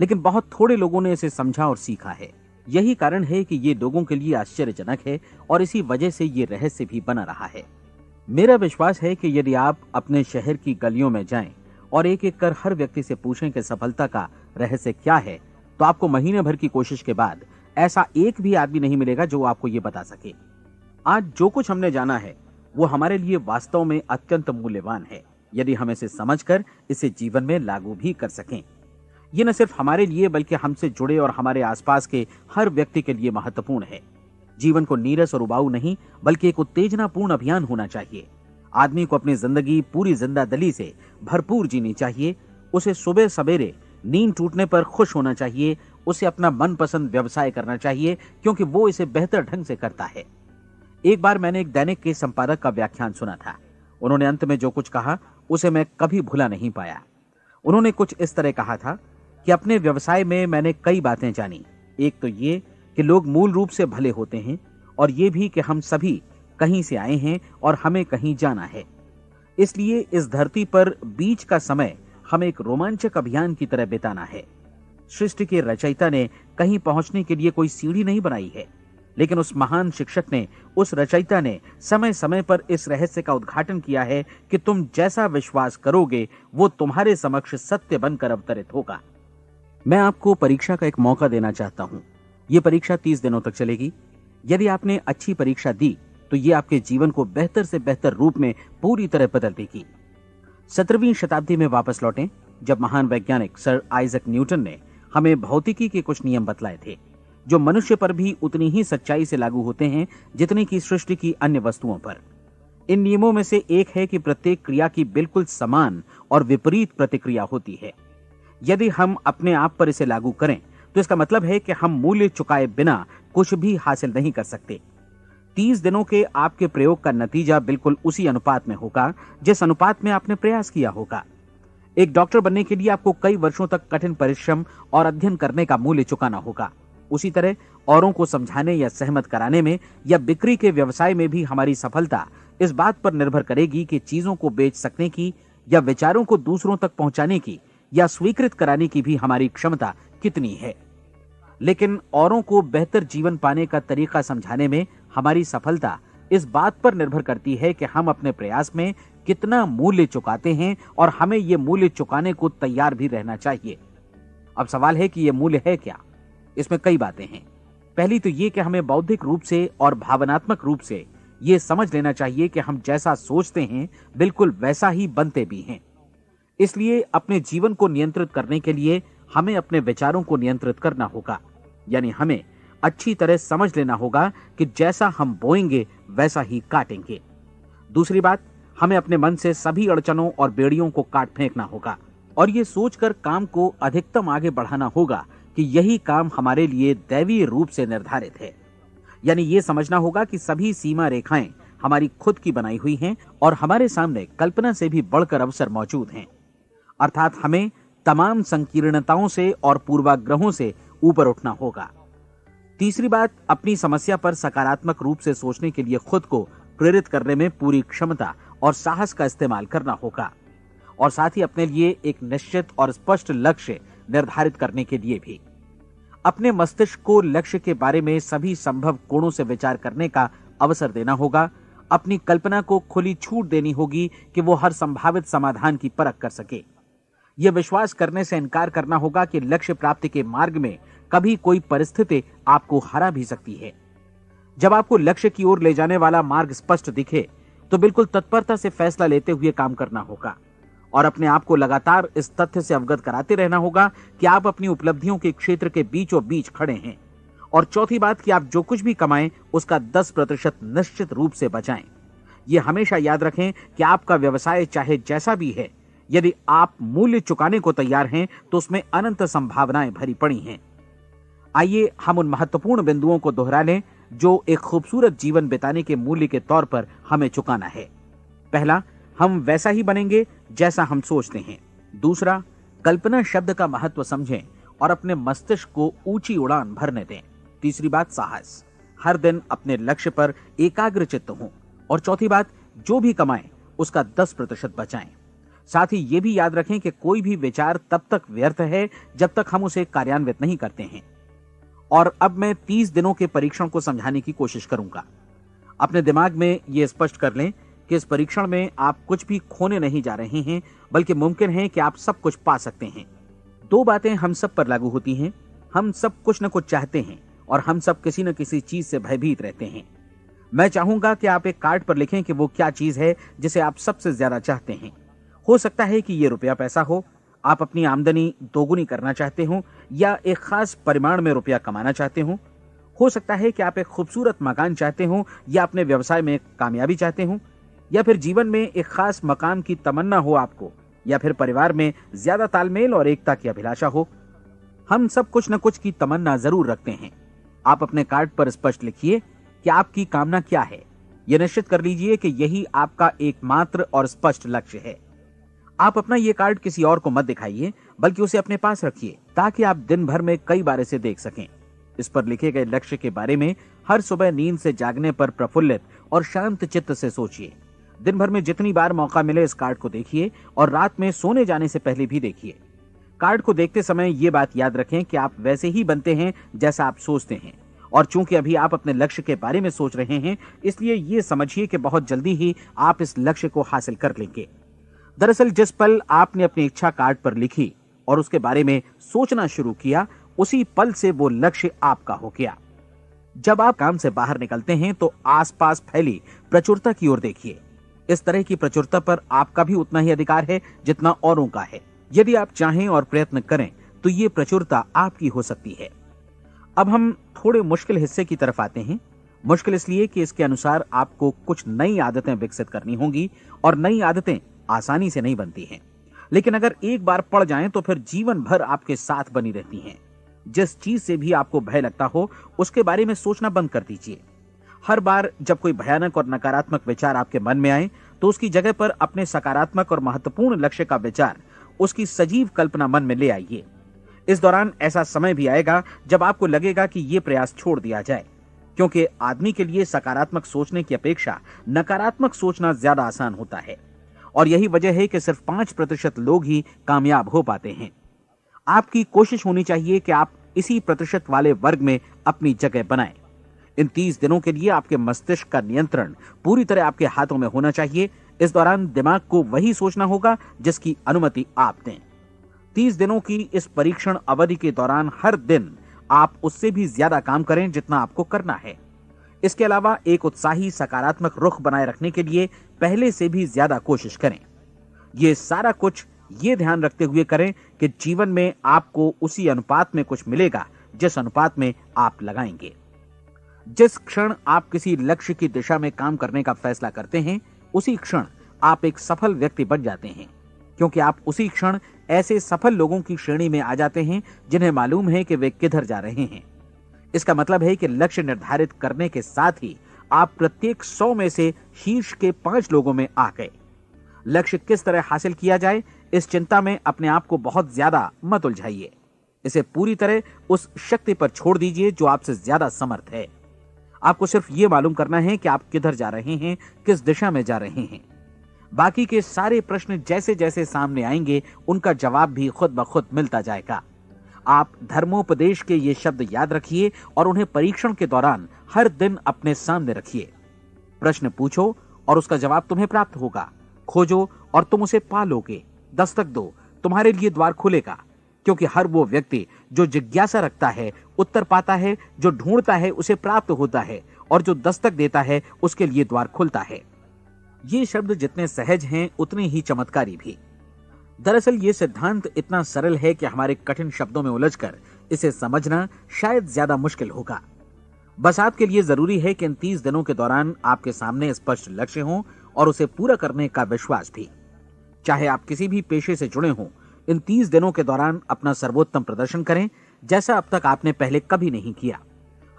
लेकिन बहुत थोड़े लोगों ने इसे समझा और सीखा है। यही कारण है कि ये लोगों के लिए आश्चर्यजनक है और इसी वजह से ये रहस्य भी बना रहा है। मेरा विश्वास है कि यदि आप अपने शहर की गलियों में जाएं और एक एक कर हर व्यक्ति से पूछें कि सफलता का रहस्य क्या है, तो आपको महीने भर की कोशिश के बाद ऐसा एक भी आदमी नहीं मिलेगा जो आपको ये बता सके। आज जो कुछ हमने जाना है वो हमारे लिए वास्तव में अत्यंत मूल्यवान है, यदि हम इसे समझकर इसे जीवन में लागू भी कर सकें। ये न सिर्फ हमारे लिए बल्कि हमसे जुड़े और हमारे आसपास के हर व्यक्ति के लिए महत्वपूर्ण है। जीवन को नीरस और उबाऊ नहीं बल्कि एक उत्तेजनापूर्ण अभियान होना चाहिए। आदमी को अपनी जिंदगी पूरी जिंदादिली से भरपूर जीनी चाहिए। उसे सुबह सवेरे नींद टूटने पर खुश होना चाहिए। उसे अपना मनपसंद व्यवसाय करना चाहिए, क्योंकि वो इसे बेहतर ढंग से करता है। एक बार मैंने एक दैनिक के संपादक का व्याख्यान सुना था। उन्होंने अंत में जो कुछ कहा उसे मैं कभी भुला नहीं पाया। उन्होंने कुछ इस तरह कहा था कि अपने व्यवसाय में मैंने कई बातें जानी। एक तो ये कि लोग मूल रूप से भले होते हैं, और ये भी कि हम सभी कहीं से आए हैं और हमें कहीं जाना है। इसलिए इस धरती पर बीच का समय हमें एक रोमांचक अभियान की तरह बिताना है। सृष्टि के रचयिता ने कहीं पहुंचने के लिए कोई सीढ़ी नहीं बनाई है, लेकिन उस महान शिक्षक ने, उस रचयिता ने समय समय पर इस रहस्य का उद्घाटन किया है कि तुम जैसा विश्वास करोगे वो तुम्हारे समक्ष सत्य बनकर अवतरित होगा। मैं आपको परीक्षा का एक मौका देना चाहता हूं। यह परीक्षा 30 दिनों तक चलेगी। यदि आपने अच्छी परीक्षा दी तो ये आपके जीवन को बेहतर से बेहतर रूप में पूरी तरह बदल देगी। 17वीं शताब्दी में वापस लौटें, जब महान वैज्ञानिक सर आइजक न्यूटन ने हमें भौतिकी के कुछ नियम बतलाए थे, जो मनुष्य पर भी उतनी ही सच्चाई से लागू होते हैं जितनी की सृष्टि की अन्य वस्तुओं पर। इन नियमों में से एक है कि प्रत्येक क्रिया की बिल्कुल समान और विपरीत प्रतिक्रिया होती है। यदि हम अपने आप पर इसे लागू करें तो इसका मतलब है कि हम मूल्य चुकाए बिना कुछ भी हासिल नहीं कर सकते। 30 दिनों के आपके प्रयोग का नतीजा बिल्कुल उसी अनुपात में होगा जिस अनुपात में आपने प्रयास किया होगा। एक डॉक्टर बनने के लिए आपको कई वर्षों तक कठिन परिश्रम और अध्ययन करने का मूल्य चुकाना होगा। उसी तरह औरों को समझाने या सहमत कराने में या बिक्री के व्यवसाय में भी हमारी सफलता इस बात पर निर्भर करेगी कि चीजों को बेच सकने की या विचारों को दूसरों तक पहुंचाने की या स्वीकृत कराने की भी हमारी क्षमता कितनी है। लेकिन औरों को बेहतर जीवन पाने का तरीका समझाने में हमारी सफलता इस बात पर निर्भर करती है कि हम अपने प्रयास में कितना मूल्य चुकाते हैं, और हमें यह मूल्य चुकाने को तैयार भी रहना चाहिए। अब सवाल है कि यह मूल्य है क्या? इसमें कई बातें हैं। पहली तो यह कि हमें बौद्धिक रूप से और भावनात्मक रूप से यह समझ लेना चाहिए कि हम जैसा सोचते हैं बिल्कुल वैसा ही बनते भी हैं। इसलिए अपने जीवन को नियंत्रित करने के लिए हमें अपने विचारों को नियंत्रित करना होगा। यानी हमें अच्छी तरह समझ लेना होगा कि जैसा हम बोएंगे वैसा ही काटेंगे। दूसरी बात, हमें अपने मन से सभी अड़चनों और बेड़ियों को काट फेंकना होगा और ये सोचकर काम को अधिकतम आगे बढ़ाना होगा कि यही काम हमारे लिए दैवीय रूप से निर्धारित है। यानी ये समझना होगा कि सभी सीमा रेखाएं हमारी खुद की बनाई हुई हैं और हमारे सामने कल्पना से भी बढ़कर अवसर मौजूद हैं। अर्थात हमें तमाम संकीर्णताओं से और पूर्वाग्रहों से ऊपर उठना होगा। तीसरी बात, अपनी समस्या पर सकारात्मक रूप से सोचने के लिए खुद को प्रेरित करने में पूरी क्षमता और साहस का इस्तेमाल करना होगा, और साथ ही अपने लिए एक निश्चित और स्पष्ट लक्ष्य निर्धारित करने के लिए भी। अपने मस्तिष्क को लक्ष्य के बारे में सभी संभव कोणों से विचार करने का अवसर देना होगा। अपनी कल्पना को खुली छूट देनी होगी कि वो हर संभावित समाधान की परख कर सके। यह विश्वास करने से इनकार करना होगा कि लक्ष्य प्राप्ति के मार्ग में कभी कोई परिस्थिति आपको हरा भी सकती है। जब आपको लक्ष्य की ओर ले जाने वाला मार्ग स्पष्ट दिखे तो बिल्कुल तत्परता से फैसला लेते हुए काम करना होगा और अपने आप को लगातार इस तथ्य से अवगत कराते रहना होगा कि आप अपनी उपलब्धियों के क्षेत्र के बीचों बीच खड़े हैं। और चौथी बात कि आप जो कुछ भी कमाएं उसका 10% निश्चित रूप से बचाएं। यह हमेशा याद रखें कि आपका व्यवसाय चाहे जैसा भी है, यदि आप मूल्य चुकाने को तैयार हैं तो उसमें अनंत संभावनाएं भरी पड़ी हैं। आइए हम उन महत्वपूर्ण बिंदुओं को दोहरा लें जो एक खूबसूरत जीवन बिताने के मूल्य के तौर पर हमें चुकाना है। पहला, हम वैसा ही बनेंगे जैसा हम सोचते हैं। दूसरा, कल्पना शब्द का महत्व समझें और अपने मस्तिष्क को ऊंची उड़ान भरने दें। तीसरी बात, साहस, हर दिन अपने लक्ष्य पर एकाग्रचित्त हों। और चौथी बात, जो भी कमाएं उसका 10% बचाएं। साथ ही ये भी याद रखें कि कोई भी विचार तब तक व्यर्थ है जब तक हम उसे कार्यान्वित नहीं करते हैं। और अब मैं 30 दिनों के परीक्षण को समझाने की कोशिश करूंगा। अपने दिमाग में यह स्पष्ट कर लें कि इस परीक्षण में आप कुछ भी खोने नहीं जा रहे हैं, बल्कि मुमकिन है कि आप सब कुछ पा सकते हैं। 2 बातें हम सब पर लागू होती हैं। हम सब कुछ न कुछ चाहते हैं और हम सब किसी न किसी चीज से भयभीत रहते हैं। मैं चाहूंगा कि आप एक कार्ड पर लिखें कि वो क्या चीज है जिसे आप सबसे ज्यादा चाहते हैं। हो सकता है कि ये रुपया पैसा हो, आप अपनी आमदनी दोगुनी करना चाहते हो, या एक खास परिमाण में रुपया कमाना चाहते हो सकता है कि आप एक खूबसूरत मकान चाहते हो, या अपने व्यवसाय में कामयाबी चाहते हो, या फिर जीवन में एक खास मकाम की तमन्ना हो आपको, या फिर परिवार में ज्यादा तालमेल और एकता की अभिलाषा हो। हम सब कुछ न कुछ की तमन्ना जरूर रखते हैं। आप अपने कार्ड पर स्पष्ट लिखिए कि आपकी कामना क्या है। यह निश्चित कर लीजिए कि यही आपका एकमात्र और स्पष्ट लक्ष्य है। आप अपना यह कार्ड किसी और को मत दिखाइए, बल्कि उसे अपने पास रखिए ताकि आप दिन भर में कई बार इसे देख सकें। इस पर लिखे गए लक्ष्य के बारे में हर सुबह नींद से जागने पर प्रफुल्लित और शांत चित्त से सोचिए। दिन भर में जितनी बार मौका मिले इस कार्ड को देखिए और रात में सोने जाने से पहले भी देखिए। कार्ड को देखते समय ये बात याद रखें कि आप वैसे ही बनते हैं जैसा आप सोचते हैं। और चूंकि अभी आप अपने लक्ष्य के बारे में सोच रहे हैं, इसलिए ये समझिए कि बहुत जल्दी ही आप इस लक्ष्य को हासिल कर लेंगे। दरअसल जिस पल आपने अपनी इच्छा कार्ड पर लिखी और उसके बारे में सोचना शुरू किया, उसी पल से वो लक्ष्य आपका हो गया। जब आप काम से बाहर निकलते हैं तो आसपास फैली प्रचुरता की ओर देखिए। इस तरह की प्रचुरता पर आपका भी उतना ही अधिकार है जितना औरों का है। यदि आप चाहें और प्रयत्न करें तो ये प्रचुरता आपकी हो सकती है। अब हम थोड़े मुश्किल हिस्से की तरफ आते हैं। मुश्किल इसलिए कि इसके अनुसार आपको कुछ नई आदतें विकसित करनी होंगी और नई आदतें आसानी से नहीं बनती हैं, लेकिन अगर एक बार पड़ जाएं तो फिर जीवन भर आपके साथ बनी रहती हैं। जिस चीज से भी आपको भय लगता हो उसके बारे में सोचना बंद कर दीजिए। हर बार जब कोई भयानक और नकारात्मक विचार आपके मन में आए तो उसकी जगह पर अपने सकारात्मक और महत्वपूर्ण लक्ष्य का विचार, उसकी सजीव कल्पना मन में ले आइए। इस दौरान ऐसा समय भी आएगा जब आपको लगेगा कि यह प्रयास छोड़ दिया जाए, क्योंकि आदमी के लिए सकारात्मक सोचने की अपेक्षा नकारात्मक सोचना ज्यादा आसान होता है। और यही वजह है कि सिर्फ 5% लोग ही कामयाब हो पाते हैं। आपकी कोशिश होनी चाहिए कि आप इसी प्रतिशत वाले वर्ग में अपनी जगह बनाएं। इन 30 दिनों के लिए आपके मस्तिष्क का नियंत्रण पूरी तरह आपके हाथों में होना चाहिए। इस दौरान दिमाग को वही सोचना होगा जिसकी अनुमति आप दें। 30 दिनों की इस परीक्षण अवधि के दौरान हर दिन आप उससे भी ज्यादा काम करें जितना आपको करना है। इसके अलावा एक उत्साही सकारात्मक रुख बनाए रखने के लिए पहले से भी ज्यादा कोशिश करें। ये सारा कुछ ये ध्यान रखते हुए करें कि जीवन में आपको उसी अनुपात में कुछ मिलेगा जिस अनुपात में आप लगाएंगे। जिस क्षण आप किसी लक्ष्य की दिशा में काम करने का फैसला करते हैं, उसी क्षण आप एक सफल व्यक्ति बन जाते हैं, क्योंकि आप उसी क्षण ऐसे सफल लोगों की श्रेणी में आ जाते हैं जिन्हें मालूम है कि वे किधर जा रहे हैं। इसका मतलब है कि लक्ष्य निर्धारित करने के साथ ही आप प्रत्येक 100 में से शीर्ष के 5 लोगों में आ गए। लक्ष्य किस तरह हासिल किया जाए, इस चिंता में अपने आप को बहुत ज्यादा मत उलझाइए। इसे पूरी तरह उस शक्ति पर छोड़ दीजिए जो आपसे ज्यादा समर्थ है। आपको सिर्फ ये मालूम करना है कि आप किधर जा रहे हैं, किस दिशा में जा रहे हैं। बाकी के सारे प्रश्न जैसे जैसे सामने आएंगे उनका जवाब भी खुद ब खुद मिलता जाएगा। आप धर्मोपदेश के ये शब्द याद रखिए और उन्हें परीक्षण के दौरान हर दिन अपने सामने रखिए। प्रश्न पूछो और उसका जवाब तुम्हें प्राप्त होगा। खोजो और तुम उसे पा लोगे। दस्तक दो, तुम्हारे लिए द्वार खुलेगा, क्योंकि हर वो व्यक्ति जो जिज्ञासा रखता है उत्तर पाता है, जो ढूंढता है उसे प्राप्त होता है, और जो दस्तक देता है उसके लिए द्वार खुलता है। ये शब्द जितने सहज हैं उतने ही चमत्कारी भी। दरअसल ये सिद्धांत इतना सरल है कि हमारे कठिन शब्दों में उलझकर इसे समझना शायद ज्यादा मुश्किल होगा। बस आपके लिए जरूरी है कि इन 30 दिनों के दौरान आपके सामने स्पष्ट लक्ष्य हो और उसे पूरा करने का विश्वास भी। चाहे आप किसी भी पेशे से जुड़े हों, इन 30 दिनों के दौरान अपना सर्वोत्तम प्रदर्शन करें, जैसा अब तक आपने पहले कभी नहीं किया।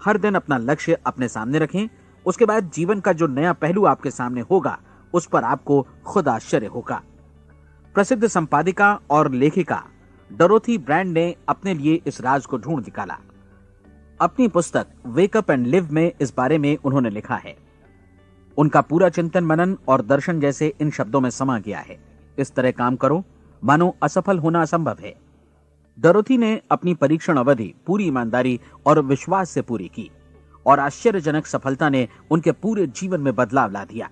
हर दिन अपना लक्ष्य अपने सामने रखें। उसके बाद जीवन का जो नया पहलू आपके सामने होगा उस पर आपको खुद आश्चर्य होगा। प्रसिद्ध संपादिका और लेखिका डोरोथी ब्रैंड ने अपने लिए इस राज को ढूंढ निकाला। अपनी पुस्तक वेक अप एंड लिव में इस बारे में उन्होंने लिखा है। उनका पूरा चिंतन मनन और दर्शन जैसे इन शब्दों में समा गया है। इस तरह काम करो मानो असफल होना असंभव है। डोरोथी ने अपनी परीक्षण अवधि पूरी ईमानदारी और विश्वास से पूरी की और आश्चर्यजनक सफलता ने उनके पूरे जीवन में बदलाव ला दिया।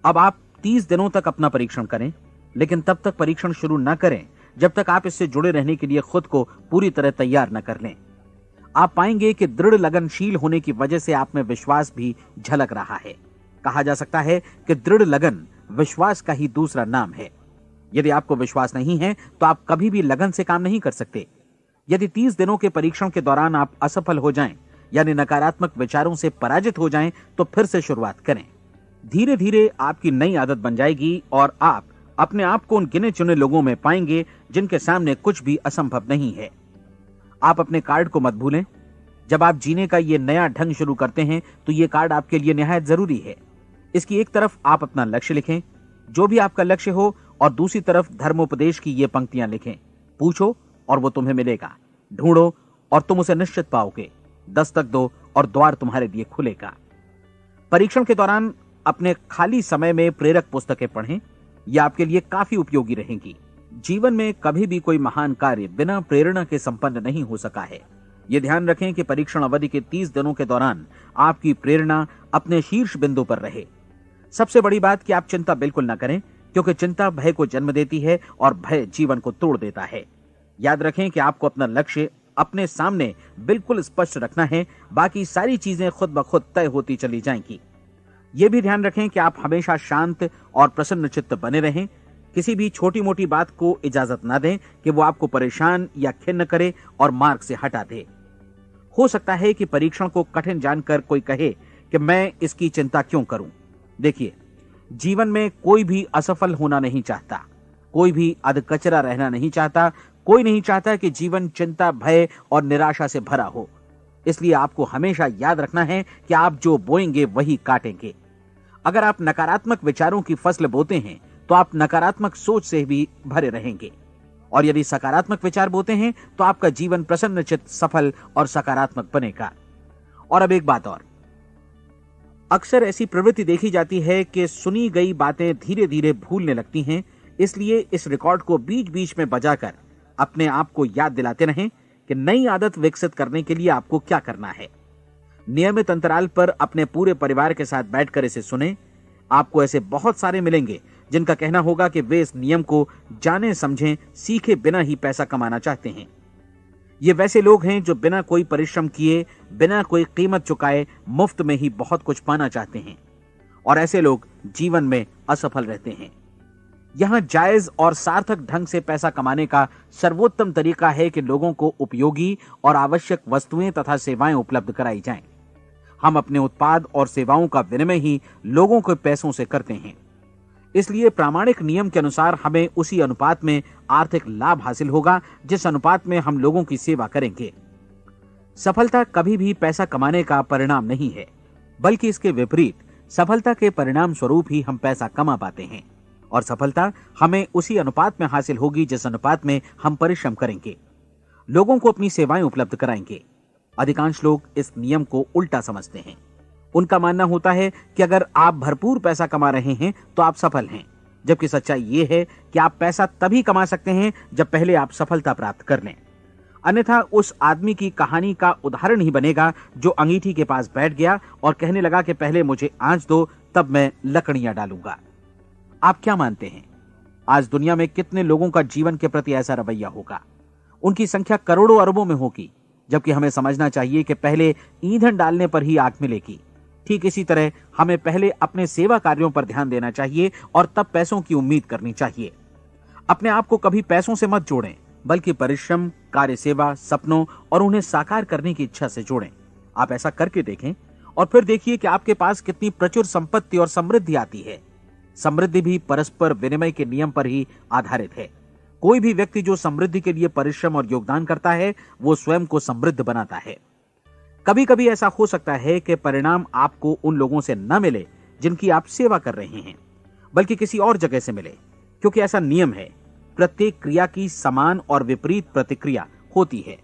अब आप 30 दिनों तक अपना परीक्षण करें, लेकिन तब तक परीक्षण शुरू न करें जब तक आप इससे जुड़े रहने के लिए खुद को पूरी तरह तैयार न कर लें। आप पाएंगे कि दृढ़ लगनशील होने की वजह से आप में विश्वास भी झलक रहा है। कहा जा सकता है कि दृढ़ लगन विश्वास का ही दूसरा नाम है। यदि आपको विश्वास नहीं है तो आप कभी भी लगन से काम नहीं कर सकते। यदि 30 दिनों के परीक्षण के दौरान आप असफल हो जाएं, यानी नकारात्मक विचारों से पराजित हो जाएं, तो फिर से शुरुआत करें। धीरे धीरे आपकी नई आदत बन जाएगी और आप अपने आप को उन गिने चुने लोगों में पाएंगे जिनके सामने कुछ भी असंभव नहीं है। आप अपने कार्ड को मत भूलें। जब आप जीने का ये नया ढंग शुरू करते हैं तो ये कार्ड आपके लिए निहायत जरूरी है। इसकी एक तरफ आप अपना लक्ष्य लिखें, जो भी आपका लक्ष्य हो, और दूसरी तरफ धर्मोपदेश की ये पंक्तियां लिखें। पूछो और वो तुम्हें मिलेगा, ढूंढो और तुम उसे निश्चित पाओगे, दस्तक दो और द्वार तुम्हारे लिए खुलेगा। परीक्षण के दौरान अपने खाली समय में प्रेरक पुस्तकें पढ़ें। ये आपके लिए काफी उपयोगी रहेंगी। जीवन में कभी भी कोई महान कार्य बिना प्रेरणा के संपन्न नहीं हो सका है। ये ध्यान रखें कि परीक्षण अवधि के 30 दिनों के दौरान आपकी प्रेरणा अपने शीर्ष बिंदु पर रहे। सबसे बड़ी बात कि आप चिंता बिल्कुल न करें, क्योंकि चिंता भय को जन्म देती है और भय जीवन को तोड़ देता है। याद रखें कि आपको अपना लक्ष्य अपने सामने बिल्कुल स्पष्ट रखना है, बाकी सारी चीजें खुद ब खुद तय होती चली जाएंगी। यह भी ध्यान रखें कि आप हमेशा शांत और प्रसन्न चित्त बने रहें। किसी भी छोटी मोटी बात को इजाजत ना दें कि वो आपको परेशान या खिन्न करे और मार्ग से हटा दे। हो सकता है कि परीक्षण को कठिन जानकर कोई कहे कि मैं इसकी चिंता क्यों करूं। देखिए, जीवन में कोई भी असफल होना नहीं चाहता, कोई भी अधकचरा रहना नहीं चाहता, कोई नहीं चाहता कि जीवन चिंता, भय और निराशा से भरा हो। इसलिए आपको हमेशा याद रखना है कि आप जो बोएंगे वही काटेंगे। अगर आप नकारात्मक विचारों की फसल बोते हैं तो आप नकारात्मक सोच से भी भरे रहेंगे, और यदि सकारात्मक विचार बोते हैं तो आपका जीवन प्रसन्नचित्त, सफल और सकारात्मक बनेगा। और अब एक बात और, अक्सर ऐसी प्रवृत्ति देखी जाती है कि सुनी गई बातें धीरे धीरे भूलने लगती हैं। इसलिए इस रिकॉर्ड को बीच बीच में बजाकर अपने आप को याद दिलाते रहें कि नई आदत विकसित करने के लिए आपको क्या करना है। नियमित अंतराल पर अपने पूरे परिवार के साथ बैठकर इसे सुने। आपको ऐसे बहुत सारे मिलेंगे जिनका कहना होगा कि वे इस नियम को जाने समझें सीखे बिना ही पैसा कमाना चाहते हैं। ये वैसे लोग हैं जो बिना कोई परिश्रम किए, बिना कोई कीमत चुकाए मुफ्त में ही बहुत कुछ पाना चाहते हैं, और ऐसे लोग जीवन में असफल रहते हैं। यहां जायज और सार्थक ढंग से पैसा कमाने का सर्वोत्तम तरीका है कि लोगों को उपयोगी और आवश्यक वस्तुएं तथा सेवाएं उपलब्ध कराई जाएं। हम अपने उत्पाद और सेवाओं का विनिमय ही लोगों के पैसों से करते हैं। इसलिए प्रामाणिक नियम के अनुसार हमें उसी अनुपात में आर्थिक लाभ हासिल होगा जिस अनुपात में हम लोगों की सेवा करेंगे। सफलता कभी भी पैसा कमाने का परिणाम नहीं है, बल्कि इसके विपरीत सफलता के परिणाम स्वरूप ही हम पैसा कमा पाते हैं, और सफलता हमें उसी अनुपात में हासिल होगी जिस अनुपात में हम परिश्रम करेंगे, लोगों को अपनी सेवाएं उपलब्ध कराएंगे। अधिकांश लोग इस नियम को उल्टा समझते हैं। उनका मानना होता है कि अगर आप भरपूर पैसा कमा रहे हैं तो आप सफल हैं, जबकि सच्चाई ये है कि आप पैसा तभी कमा सकते हैं जब पहले आप सफलता प्राप्त कर लें। अन्यथा उस आदमी की कहानी का उदाहरण ही बनेगा जो अंगीठी के पास बैठ गया और कहने लगा कि पहले मुझे आंच दो, तब मैं लकड़ियां डालूंगा। आप क्या मानते हैं, आज दुनिया में कितने लोगों का जीवन के प्रति ऐसा रवैया होगा? उनकी संख्या करोड़ों अरबों में होगी, जबकि हमें समझना चाहिए कि पहले ईंधन डालने पर ही आग मिलेगी। ठीक इसी तरह हमें पहले अपने सेवा कार्यों पर ध्यान देना चाहिए और तब पैसों की उम्मीद करनी चाहिए। अपने आप को कभी पैसों से मत जोड़ें, बल्कि परिश्रम, कार्य सेवा, सपनों और उन्हें साकार करने की इच्छा से जोड़ें। आप ऐसा करके देखें और फिर देखिए कि आपके पास कितनी प्रचुर संपत्ति और समृद्धि आती है। समृद्धि भी परस्पर विनिमय के नियम पर ही आधारित है। कोई भी व्यक्ति जो समृद्धि के लिए परिश्रम और योगदान करता है, वो स्वयं को समृद्ध बनाता है। कभी कभी ऐसा हो सकता है कि परिणाम आपको उन लोगों से न मिले जिनकी आप सेवा कर रहे हैं, बल्कि किसी और जगह से मिले, क्योंकि ऐसा नियम है, प्रत्येक क्रिया की समान और विपरीत प्रतिक्रिया होती है।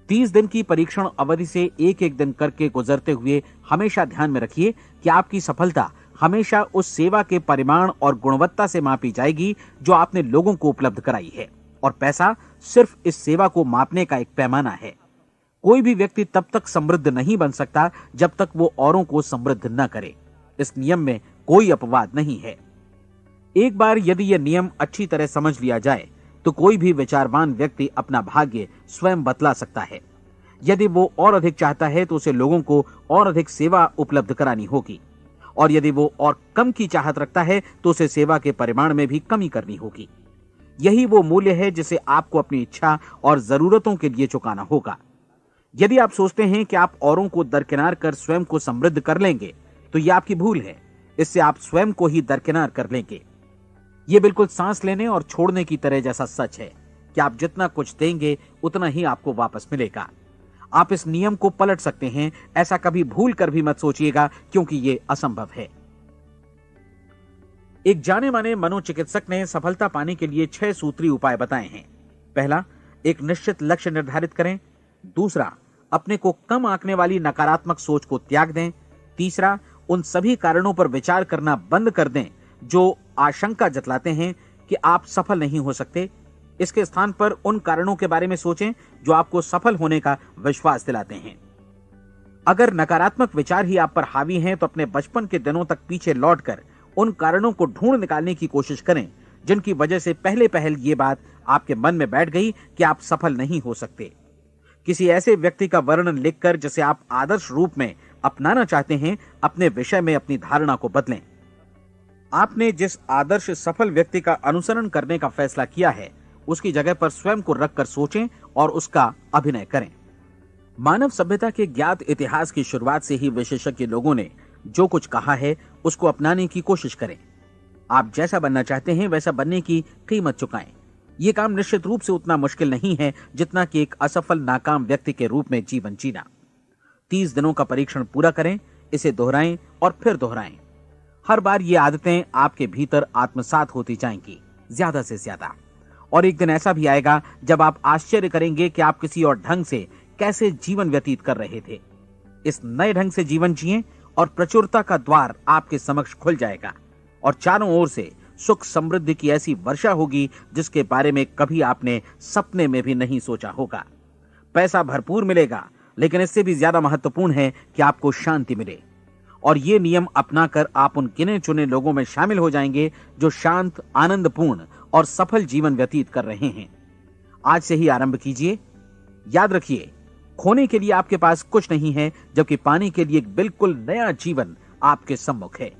30 दिन की परीक्षण अवधि से एक एक दिन करके गुजरते हुए हमेशा ध्यान में रखिए कि आपकी सफलता हमेशा उस सेवा के परिमाण और गुणवत्ता से मापी जाएगी जो आपने लोगों को उपलब्ध कराई है, और पैसा सिर्फ इस सेवा को मापने का एक पैमाना है। कोई भी व्यक्ति तब तक समृद्ध नहीं बन सकता जब तक वो औरों को समृद्ध न करे। इस नियम में कोई अपवाद नहीं है। एक बार यदि यह नियम अच्छी तरह समझ लिया जाए तो कोई भी विचारवान व्यक्ति अपना भाग्य स्वयं बतला सकता है। यदि वो और अधिक चाहता है तो उसे लोगों को और अधिक सेवा उपलब्ध करानी होगी, और यदि वो और कम की चाहत रखता है तो उसे सेवा के परिमाण में भी कमी करनी होगी। यही वो मूल्य है जिसे आपको अपनी इच्छा और जरूरतों के लिए चुकाना होगा। यदि आप सोचते हैं कि आप औरों को दरकिनार कर स्वयं को समृद्ध कर लेंगे तो यह आपकी भूल है। इससे आप स्वयं को ही दरकिनार कर लेंगे। यह बिल्कुल सांस लेने और छोड़ने की तरह जैसा सच है कि आप जितना कुछ देंगे उतना ही आपको वापस मिलेगा। आप इस नियम को पलट सकते हैं, ऐसा कभी भूल कर भी मत सोचिएगा, क्योंकि यह असंभव है। एक जाने माने मनोचिकित्सक ने सफलता पाने के लिए 6 सूत्री उपाय बताए हैं। पहला, एक निश्चित लक्ष्य निर्धारित करें। दूसरा, अपने को कम आंकने वाली नकारात्मक सोच को त्याग दें। तीसरा, उन सभी कारणों पर विचार करना बंद कर दें जो आशंका जतलाते हैं कि आप सफल नहीं हो सकते। इसके स्थान पर उन कारणों के बारे में सोचें जो आपको सफल होने का विश्वास दिलाते हैं। अगर नकारात्मक विचार ही आप पर हावी हैं तो अपने बचपन के दिनों तक पीछे लौटकर उन कारणों को ढूंढ निकालने की कोशिश करें जिनकी वजह से पहले पहल ये बात आपके मन में बैठ गई कि आप सफल नहीं हो सकते। किसी ऐसे व्यक्ति का वर्णन लिखकर जिसे आप आदर्श रूप में अपनाना चाहते हैं, अपने विषय में अपनी धारणा को बदलें। आपने जिस आदर्श सफल व्यक्ति का अनुसरण करने का फैसला किया है उसकी जगह पर स्वयं को रखकर सोचें और उसका अभिनय करें। मानव सभ्यता के ज्ञात इतिहास की शुरुआत से ही विशेषज्ञ लोगों ने जो कुछ कहा है उसको अपनाने की कोशिश करें। आप जैसा बनना चाहते हैं वैसा बनने की कीमत चुकाएं। यह काम निश्चित रूप से उतना मुश्किल नहीं है जितना कि एक असफल नाकाम व्यक्ति के रूप में जीवन जीना। 30 दिनों का परीक्षण पूरा करें, इसे दोहराएं और फिर दोहराएं। हर बार ये आदतें आपके भीतर आत्मसात होती जाएंगी, ज्यादा से ज्यादा। और एक दिन ऐसा भी आएगा जब आप आश्चर्य करेंगे कि आप किसी और ढंग से कैसे जीवन व्यतीत कर रहे थे। इस नए ढंग से जीवन जिएं और प्रचुरता का द्वार आपके समक्ष खुल जाएगा और चारों ओर से सुख समृद्धि की ऐसी वर्षा होगी जिसके बारे में कभी आपने सपने में भी नहीं सोचा होगा। पैसा भरपूर मिलेगा, लेकिन इससे भी ज्यादा महत्वपूर्ण है कि आपको शांति मिले। और ये नियम अपनाकर आप उन गिने चुने लोगों में शामिल हो जाएंगे जो शांत, आनंदपूर्ण और सफल जीवन व्यतीत कर रहे हैं। आज से ही आरंभ कीजिए। याद रखिए, खोने के लिए आपके पास कुछ नहीं है, जबकि पाने के लिए एक बिल्कुल नया जीवन आपके सम्मुख है।